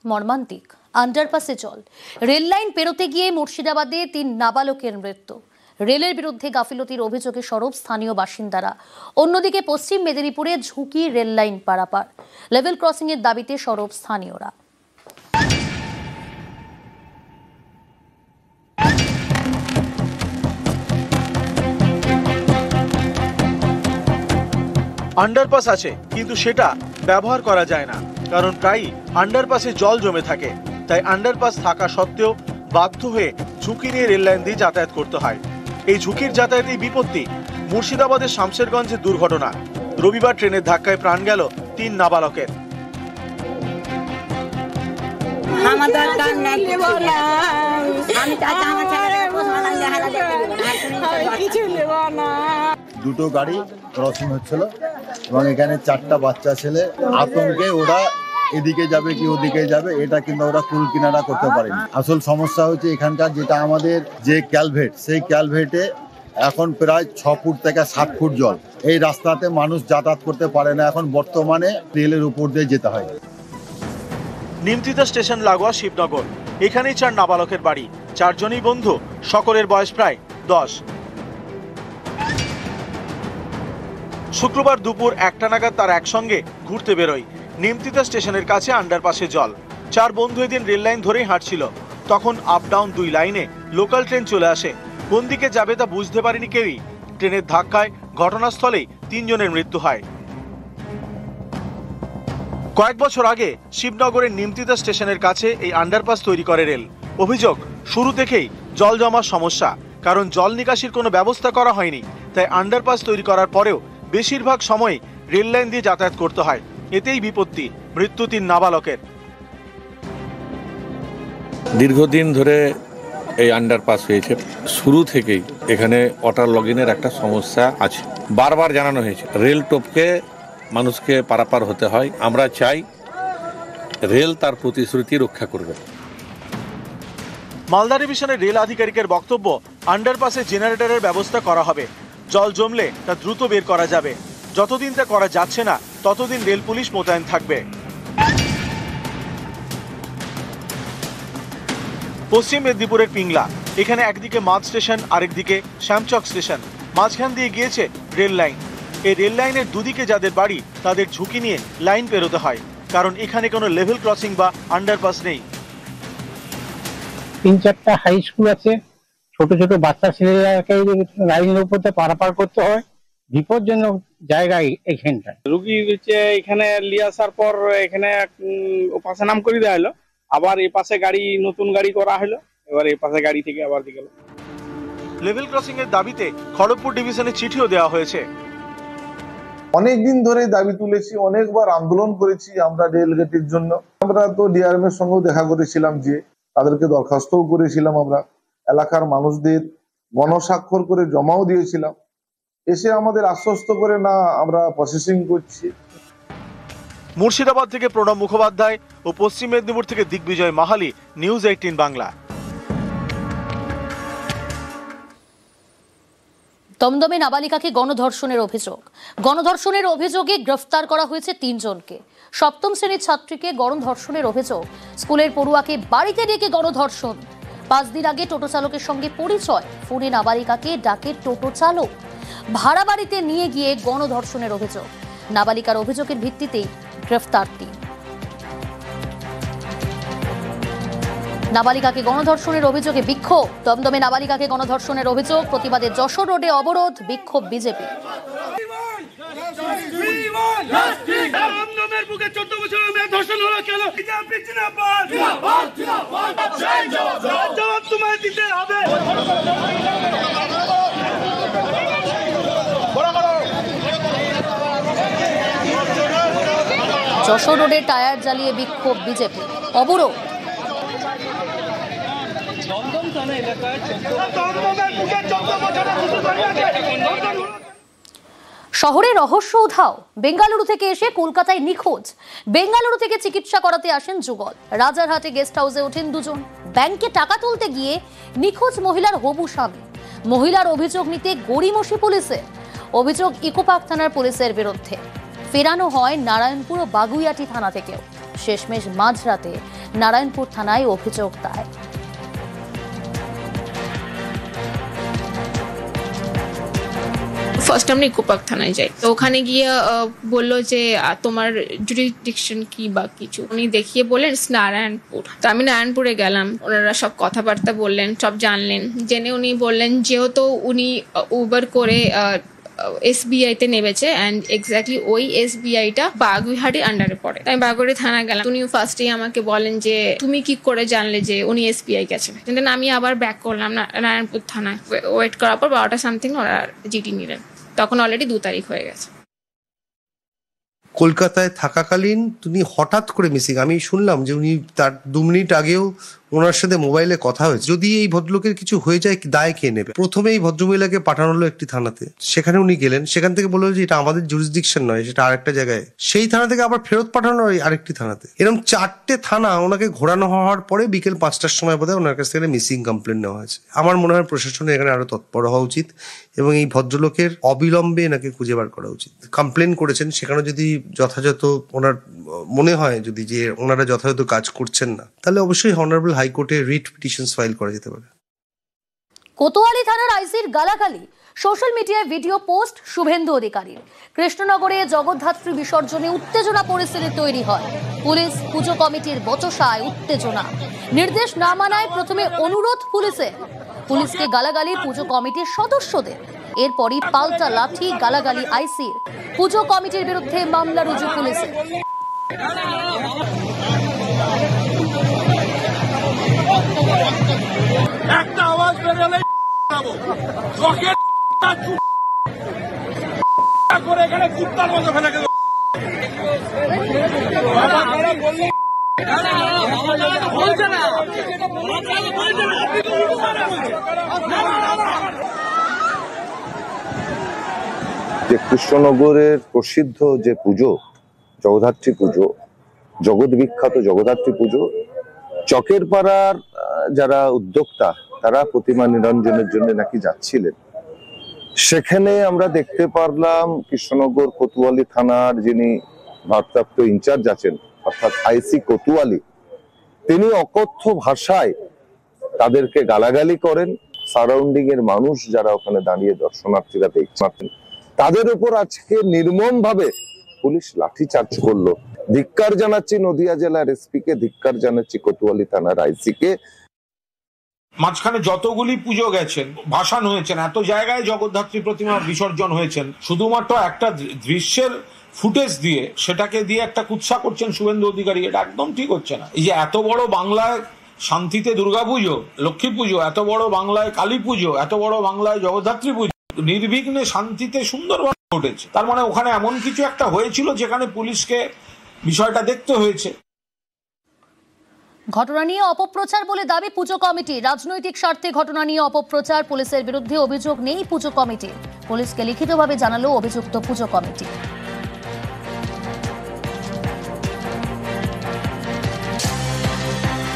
মর্মান্তিক, আন্ডারপাসে জল। Rail line পেরোতে গিয়ে মুর্শিদাবাদে 3 নাবালকের মৃত্যু। রেলের বিরুদ্ধে গাফিলতির অভিযোগে সরব স্থানীয় বাসিন্দারা। অন্যদিকে পশ্চিম মেদিনীপুরে ঝুঁকি রেল লাইন পারাপার। লেভেল ক্রসিং এর দাবিতে সরব স্থানীয়রা। আন্ডারপাস আছে, কিন্তু সেটা ব্যবহার করা যায় না, কারণ প্রায়ই আন্ডারপাসে জল জমে থাকে। তাই আন্ডারপাস থাকা সত্ত্বেও বাধ্য হয়ে ঝুঁকি নিয়ে রেল লাইন দিয়ে যাতায়াত করতে হয়। এই ঝুঁকির যাতায়াতেই বিপত্তি। মুর্শিদাবাদের শামশেরগঞ্জে দুর্ঘটনা। রবিবার ট্রেনের ধাক্কায় প্রাণ গেল 3 নাবালকের। দুটো গাড়ি ক্রসিং হচ্ছিল এবং এখানে 4টা বাচ্চা ছেলে আতঙ্কে ওরা এদিকে যাবে কি ওদিকে যাবে, এটা কিন্তু ওরা কুল কিনারা করতে পারেনি। আসল সমস্যা হচ্ছে এখানকার যেটা আমাদের যে ক্যালভেট, সেই ক্যালভেটে এখন প্রায় 6 ফুট থেকে 7 ফুট জল। এই রাস্তাতে মানুষ যাতায়াত করতে পারে না, এখন বর্তমানে রেলের উপর দিয়ে যেতে হয়। নিমতিতা স্টেশন লাগোয়া শিবনগর। এখানেই 4 নাবালকের বাড়ি। 4 জনই বন্ধু, সকলের বয়স প্রায় 10। শুক্রবার দুপুর 1টা নাগাদ তারা একসঙ্গে ঘুরতে বেরোয়। নিমতিতা স্টেশনের কাছে আন্ডারপাসে জল। 4 বন্ধু এদিন রেল লাইন ধরেই হাঁটছিল। তখন আপ ডাউন 2 লাইনে লোকাল ট্রেন চলে আসে। কোন দিকে যাবে তা বুঝতে পারেনি কেউই। ট্রেনের ধাক্কায় ঘটনাস্থলেই 3 জনের মৃত্যু হয়। কয়েক বছর আগে শিবনগরের নিমতিতা স্টেশনের কাছে এই আন্ডারপাস তৈরি করে রেল। অভিযোগ, শুরু থেকেই জল জমার সমস্যা, কারণ জল নিকাশির কোনো ব্যবস্থা করা হয়নি। তাই আন্ডারপাস তৈরি করার পরেও বেশিরভাগ সময় রেল লাইন দিয়ে যাতায়াত করতে হয়। এতেই বিপত্তি, মৃত্যু 3 নাবালকের। দীর্ঘদিন ধরে এই আন্ডারপাস হয়েছে। শুরু থেকেই এখানে ওয়াটার লগিনের একটা সমস্যা আছে। বারবার জানানো হয়েছে রেল টপকে মানুষকে পারাপার হতে হয়। আমরা চাই রেল তার প্রতিশ্রুতি রক্ষা করবে। মালদা ডিভিশনের রেল আধিকারিকের বক্তব্য, আন্ডারপাসে জেনারেটরের ব্যবস্থা করা হবে। জল জমলে তা দ্রুত বের করা যাবে। যতদিন তা করা যাচ্ছে না, ততদিন রেল পুলিশ মোতায়েন থাকবে। পশ্চিম মেদিনীপুরের পিংলা। এখানে একদিকে মাদ স্টেশন, আরেকদিকে শ্যামচক স্টেশন। মাঝখান দিয়ে গিয়েছে রেল লাইন। এই রেল লাইনের দুদিকে যাদের বাড়ি, তাদের ঝুঁকি নিয়ে লাইন পেরোতে হয়, কারণ এখানে কোনো লেভেল ক্রসিং বা আন্ডারপাস নেই। 3-4টা হাই স্কুল আছে। ছোট ছোট বাচ্চা ছেলেরাকে লাইনের উপর পারাপার করতে হয়। বিপজ্জনক জায়গায় এখানটা রুগী এখানে নিয়ে আসার পর এখানে পাশে নাম করে দেওয়া হলো, আবার এই পাশে গাড়ি, নতুন গাড়ি করা হলো, এবার এই পাশে গাড়ি থেকে আবার দিকে লেভেল ক্রসিং এর দাবিতে খড়গপুর ডিভিশনে চিঠিও দেওয়া হয়েছে। অনেকদিন ধরে দাবি তুলেছি, অনেকবার আন্দোলন করেছি আমরা রেল গেটের জন্য। আমরা তো ডিআরএম এর সঙ্গেও দেখা করেছিলাম, যে তাদেরকে দরখাস্তও করেছিলাম। আমরা এলাকার মানুষদের গণস্বাক্ষর করে জমাও দিয়েছিলাম। এসে আমাদের আশ্বস্ত করে না আমরা প্রসেসিং করছি। মুর্শিদাবাদ থেকে প্রণব মুখোপাধ্যায় ও পশ্চিম মেদিনীপুর থেকে দিগ্বিজয় মাহালি, নিউজ 18 বাংলা। দমদমে নাবালিকাকে গণধর্ষণের অভিযোগ। গণধর্ষণের অভিযোগে গ্রেফতার করা হয়েছে 3 জনকে। 7ম শ্রেণীর ছাত্রীকে গণধর্ষণের অভিযোগ। স্কুলের পড়ুয়াকে বাড়িতে ডেকে গণধর্ষণ। 5 দিন আগে টোটো চালকের সঙ্গে পরিচয়। ফোনে নাবালিকাকে ডাকে টোটো চালক। ভাড়া বাড়িতে নিয়ে গিয়ে গণধর্ষণের অভিযোগ। নাবালিকার অভিযোগের ভিত্তিতেই গ্রেফতার 3। নাবালিকাকে গণধর্ষণের অভিযোগে বিক্ষোভ। দমদমে নাবালিকাকে গণধর্ষণের অভিযোগ প্রতিবাদে যশোর রোডে অবরোধ, বিক্ষোভ বিজেপি। যশোর রোডে টায়ার জ্বালিয়ে বিক্ষোভ বিজেপি, অবরোধ। শহরে রহস্য উধাও। বেঙ্গালুরু থেকে এসে কলকাতায় নিখোঁজ। বেঙ্গালুরু থেকে চিকিৎসা করাতে আসেন যুগল। রাজারহাটে গেস্ট হাউসে ওঠেন 2 জন। ব্যাংকে টাকা তুলতে গিয়ে নিখোঁজ মহিলার হবু স্বামী। মহিলার অভিযোগ নিতে গড়িমসি পুলিশের। অভিযোগ ইকোপার্ক থানার পুলিশের বিরুদ্ধে। ফেরানো হয় নারায়ণপুর ও বাগুইয়াটি থানা থেকেও। শেষমেশ মাঝরাতে নারায়ণপুর থানায় অভিযোগ দায়ের। ফার্স্ট আমরা ইকোপার্ক থানায় যাই, তো ওখানে গিয়ে বললো যে তোমার জুরিসডিকশন কি বা কিছু, উনি দেখিয়ে বললেন নারায়ণপুর। তো আমি নারায়ণপুরে গেলাম, ওনারা সব কথাবার্তা বললেন, সব জানলেন। জেনে উনি বললেন যেহেতু উনি উবার করে SBI তে নেমেছে অ্যান্ড এক্স্যাক্টলি ওই SBI-টা বাগুইহাটির আন্ডারে পড়ে। আমি বাগুইহাটি থানা গেলাম, উনি ফার্স্টেই আমাকে বলেন যে তুমি কি করে জানলে যে উনি SBI গেছে। দেন আমি আবার ব্যাক করলাম নারায়ণপুর থানায়, ওয়েট করার পর 12টা সামথিং ওরা জিডি নিলেন, তখন অলরেডি 2 তারিখ হয়ে গেছে। কলকাতায় থাকাকালীন তিনি হঠাৎ করে মিসিং। আমি শুনলাম যে উনি তার 2 মিনিট আগেও ওনার সাথে মোবাইলে কথা হয়েছে। যদি এই ভদ্রলোকের কিছু হয়ে যায় দায় কে নেবে? প্রথমে এই ভদ্রমহিলাকে পাঠানো হলো একটি থানাতে, সেখানে উনি গেলেন, সেখান থেকে বললো যে এটা আমাদের জুরিসডিকশন নয়, সেটা আরেকটা জায়গায়। সেই থানা থেকে আবার ফেরত পাঠানো হয় আরেকটি থানাতে। এরকম 4টে থানা ওনাকে ঘোরানো হওয়ার পরে বিকেল 5টার সময় বোধহয় ওনার কাছ থেকে মিসিং কমপ্লেন নেওয়া হয়েছে। আমার মনে হয় প্রশাসনের এখানে আরো তৎপর হওয়া উচিত এবং এই ভদ্রলোকের অবিলম্বে এনাকে খুঁজে বার করা উচিত। কমপ্লেন করেছেন, সেখানে যদি যথাযথ ওনার মনে হয় যদি যে ওনারা যথাযথ কাজ করছেন না, তাহলে অবশ্যই অনারেবল হাইকোর্টে রিট পিটিশনস ফাইল করা যেতে পারে। কোতোয়ালি থানার আইসির গালাগালি, সোশ্যাল মিডিয়ায় ভিডিও পোস্ট শুভেন্দু অধিকারীর। কৃষ্ণনগরে জগদ্ধাত্রী বিসর্জনে উত্তেজনা পরিস্থিতি তৈরি হয়। পুলিশ পুজো কমিটির বচসায় উত্তেজনা। নির্দেশ না মানায় প্রথমে অনুরোধ পুলিশকে গালাগালি পুজো কমিটির সদস্যদের। এরপরই পাল্টা লাঠি গালাগালি আইসির। পুজো কমিটির বিরুদ্ধে মামলা রুজু পুলিশের। একটা আওয়াজ বেরোলে করে এখানে কুত্তার মতো ফেলে গেল। যে কৃষ্ণনগরের প্রসিদ্ধ যে পুজো জগদ্ধাত্রী পুজো, জগৎ বিখ্যাত জগদ্ধাত্রী পুজো, চকের পাড়ার যারা উদ্যোক্তা তারা প্রতিমা নিরঞ্জনের জন্য নাকি যাচ্ছিলেন। সেখানে আমরা দেখতে পারলাম কৃষ্ণনগর কোতোয়ালি থানার যিনি ভারপ্রাপ্ত ইনচার্জ আছেন অর্থাৎ আইসি কোতোয়ালি, তিনি অকথ্য ভাষায় তাদেরকে গালাগালি করেন। সারাউন্ডিং এর মানুষ যারা ওখানে দাঁড়িয়ে দর্শনার্থীরা দেখছেন তাদের উপর আজকে নির্মমভাবে পুলিশ লাঠিচার্জ করলো। ধিক্কার জানাচ্ছি নদিয়া জেলার এসপি কে, ধিক্কার জানাচ্ছি কোতোয়ালি থানার আইসি কে। মাঝখানে যতগুলি পুজো গেছেন, ভাসান হয়েছেন, এত জায়গায় জগদ্ধাত্রী প্রতিমা বিসর্জন হয়েছেন, শুধুমাত্র একটা দৃশ্যের ফুটেজ দিয়ে সেটাকে দিয়ে একটা কুৎসা করছেন শুভেন্দু অধিকারী, এটা একদম ঠিক হচ্ছে না। এই যে এত বড় বাংলায় শান্তিতে দুর্গাপুজো, লক্ষ্মী পুজো, এত বড় বাংলায় কালী পুজো, এত বড় বাংলায় জগদ্ধাত্রী পুজো নির্বিঘ্নে শান্তিতে সুন্দরভাবে ঘটেছে, তার মানে ওখানে এমন কিছু একটা হয়েছিল যেখানে পুলিশকে বিষয়টা দেখতে হয়েছে। ঘটনা নিয়ে অপপ্রচার বলে দাবি পুজো কমিটি। রাজনৈতিক স্বার্থে ঘটনা নিয়ে অপপ্রচার, পুলিশের বিরুদ্ধে অভিযোগ নেই পুজো কমিটির। পুলিশকে লিখিতভাবে জানালো অভিযুক্ত পুজো কমিটি।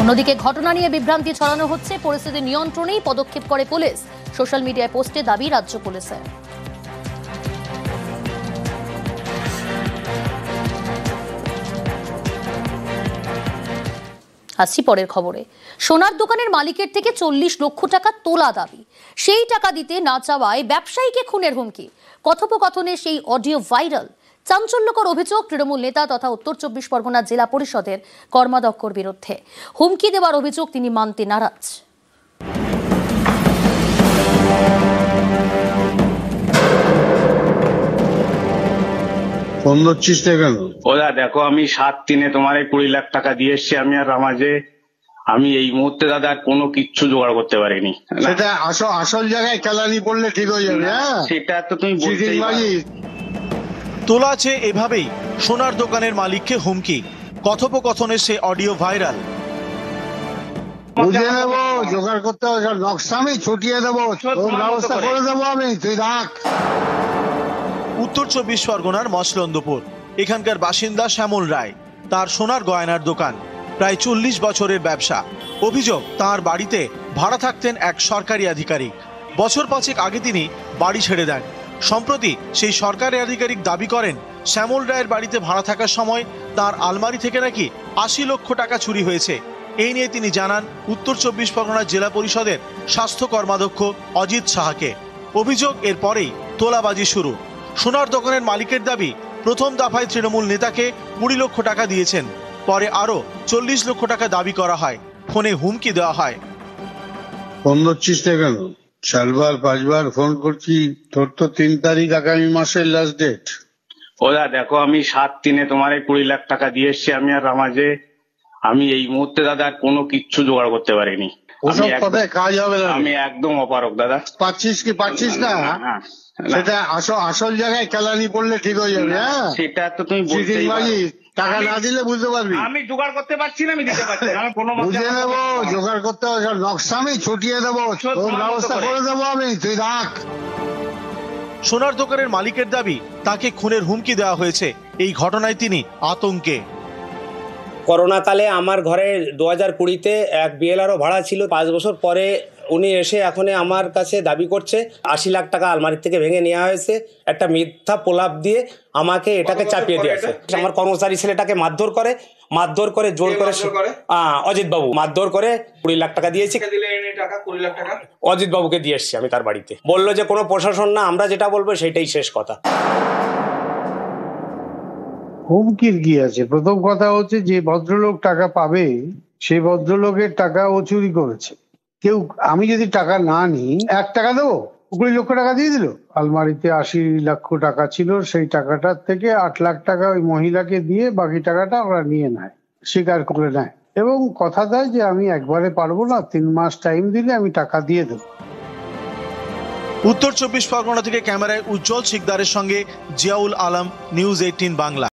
অন্যদিকে ঘটনা নিয়ে বিভ্রান্তি ছড়ানো হচ্ছে, পরিস্থিতি নিয়ন্ত্রণেই পদক্ষেপ করে পুলিশ। সোশ্যাল মিডিয়ায় পোস্টে দাবি রাজ্য পুলিশের। আসছি পরের খবরে। সোনার দোকানের মালিকের থেকে 40 লক্ষ টাকা তোলা দাবি, সেই টাকা দিতে না চাওয়ায় ব্যবসায়ীকে খুনের হুমকি। কথোপকথনে সেই অডিও ভাইরাল। চাঞ্চল্যকর অভিযোগ তৃণমূল নেতা তথা উত্তর 24 পরগনা জেলা পরিষদের কর্মাধ্যক্ষর বিরুদ্ধে। হুমকি দেওয়ার অভিযোগ তিনি মানতে নারাজ। ফোন ধরছিস না কেন? ওদা দেখো, আমি 7-3 তোমার 20 লাখ টাকা দিয়ে এসছি। আমি আর আমাজে আমি এই মুহূর্তে দাদা আর কোনো কিচ্ছু জোগাড় করতে পারিনি। সেটা আসল জায়গায় কেলানি পড়লে ঠিক হয়ে যাবে। হ্যাঁ, সেটা তো তুমি বলতেই পারো। তোলা আছে এভাবেই সোনার দোকানের মালিককে হুমকি। কথোপকথনে সে অডিও ভাইরাল। বুঝে নেবো, জোগাড় করতে হবে, নকশা আমি ছুটিয়ে দেবো, ব্যবস্থা করে দেবো আমি, তুই রাখ। উত্তর 24 পরগনার মসলন্দপুর, এখানকার বাসিন্দা শ্যামল রায়। তার সোনার গয়নার দোকান, প্রায় 40 বছরের ব্যবসা। অভিযোগ, তার বাড়িতে ভাড়া থাকতেন এক সরকারি আধিকারিক। বছর 5 আগে তিনি বাড়ি ছেড়ে দেন। সম্প্রতি সেই সরকারি আধিকারিক দাবি করেন শ্যামল রায়ের বাড়িতে ভাড়া থাকার সময় তার আলমারি থেকে নাকি ৮০ লক্ষ টাকা চুরি হয়েছে। এই নিয়ে তিনি জানান উত্তর ২৪ পরগনা জেলা পরিষদের স্বাস্থ্য কর্মাধ্যক্ষ অজিত সাহাকে। অভিযোগ এরপরেই তোলাবাজি শুরু। সোনার দোকানের মালিকের দাবি প্রথম দফায় তৃণমূল নেতাকে ২০ লক্ষ টাকা দিয়েছেন, পরে আরো ৪০ লক্ষ টাকা দাবি করা হয়, ফোনে হুমকি দেওয়া হয়। ফোন ধরছিস না কেন? ৪বার ৫বার ফোন করছি, তোর তো ৩ তারিখ আগামী মাসের লাস্ট ডেট। ওদা দেখো, আমি ৭/৩ তোমার ২০ লাখ টাকা দিয়ে এসছি আমি আর রামাজে। আমি এই মুহূর্তে দাদা আর কোনো কিচ্ছু জোগাড় করতে পারিনি। ওসব কথায় কাজ হবে না। আমি একদম অপারক দাদা। পাচ্ছিস কি পাচ্ছিস না, সেটা আসল জায়গায় কেলানি পড়লে ঠিক হয়ে যাবে। হ্যাঁ, সেটা তো তুমি বলতেই পারো। টাকা না দিলে বুঝতে পারবি। আমি জোগাড় করতে পারছি না, আমি দিতে পারছি না। আমি কোনো বুঝে নেবো, জোগাড় করতে হবে, নকশা আমি ছুটিয়ে দেবো, তোর ব্যবস্থা করে দেবো আমি, তুই রাখ। সোনার দোকানের মালিকের দাবি তাকে খুনের হুমকি দেওয়া হয়েছে। এই ঘটনায় তিনি আতঙ্কে। করোনাকালে আমার ঘরে 2020-তে এক বিএলআরও ভাড়া ছিল। 5 বছর পরে উনি এসে এখন আমার কাছে দাবি করছে 80 লাখ টাকা আলমারি থেকে ভেঙে নেওয়া হয়েছে। একটা মিথ্যা প্রলাপ দিয়ে আমাকে এটাকে চাপিয়ে দিয়েছে। আমার কর্মচারী ছেলেটাকে মারধর করে জোর করে অজিত বাবু মারধর করে 20 লাখ টাকা দিয়েছি। অজিত বাবুকে দিয়ে এসছি আমি তার বাড়িতে। বললো যে কোনো প্রশাসন না, আমরা যেটা বলবো সেটাই শেষ কথা। হুমকির কি আছে? প্রথম কথা হচ্ছে যে ভদ্রলোক টাকা পাবে সেই ভদ্রলোকের টাকা ও চুরি করেছে। কেউ, আমি যদি টাকা না নিই, 1 টাকা দেবো, 20 লক্ষ টাকা দিয়ে দিল। আলমারিতে 80 লক্ষ টাকা ছিল, সেই টাকাটার থেকে 8 লাখ টাকা ওই মহিলাকে দিয়ে বাকি টাকাটা ওরা নিয়ে নেয়, স্বীকার করে নেয় এবং কথা দেয় যে আমি একবারে পারবো না, 3 মাস টাইম দিলে আমি টাকা দিয়ে দেবো। উত্তর ২৪ পরগনা থেকে ক্যামেরায় উজ্জ্বল শিকদারের সঙ্গে জিয়াউল আলম, নিউজ 18 বাংলা।